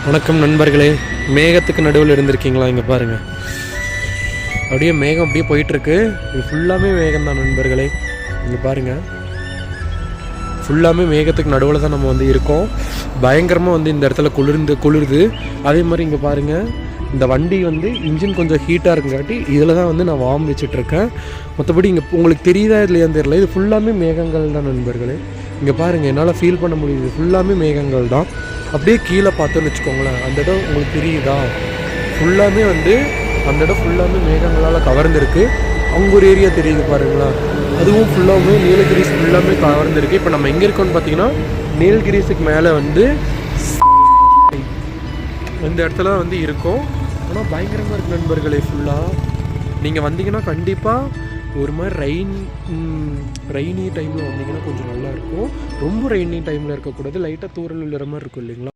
வணக்கம் நண்பர்களே. மேகத்துக்கு நடுவில் இருந்திருக்கீங்களா? இங்கே பாருங்கள், அப்படியே மேகம் அப்படியே போயிட்டுருக்கு. இது ஃபுல்லாமே மேகம் தான் நண்பர்களே. இங்கே பாருங்கள், ஃபுல்லாமே மேகத்துக்கு நடுவில் தான் நம்ம இருக்கோம். பயங்கரமாக இந்த இடத்துல குளிருது. அதே மாதிரி இங்கே பாருங்கள், இந்த வண்டி இன்ஜின் கொஞ்சம் ஹீட்டாக இருக்குங்காட்டி இதில் தான் நான் வார்ம் வச்சிட்ருக்கேன். மற்றபடி இங்கே உங்களுக்கு தெரியுதா இல்லையான்னு தெரியல, இது ஃபுல்லாமே மேகங்கள் தான் நண்பர்களே. இங்கே பாருங்கள், என்னால் ஃபீல் பண்ண முடியுது, ஃபுல்லாமே மேகங்கள் தான். அப்படியே கீழே பார்த்தோன்னு வச்சுக்கோங்களேன், அந்த இடம் உங்களுக்கு தெரியுதா? ஃபுல்லாமே அந்த இடம் ஃபுல்லாமே மேகங்களால் கவர்ந்துருக்கு. அவங்க ஒரு ஏரியா தெரியுது பாருங்களா, அதுவும் ஃபுல்லாமே நீலகிரிஸ் ஃபுல்லாமே கவர்ந்துருக்கு. இப்போ நம்ம எங்கே இருக்கோம்னு பார்த்தீங்கன்னா, நீலகிரிஸுக்கு மேலே இந்த இடத்துல இருக்கோம். ஆனால் பயங்கரமாக இருக்குது நண்பர்களே. ஃபுல்லாக நீங்கள் வந்தீங்கன்னா கண்டிப்பாக ஒரு மாதிரி ரெய்னி டைமில் வந்தீங்கன்னா கொஞ்சம் நல்லாயிருக்கும். ரொம்ப ரெய்னி டைமில் இருக்கக்கூடாது, லைட்டாக தூரல் விழுற மாதிரி இருக்கும் இல்லைங்களா?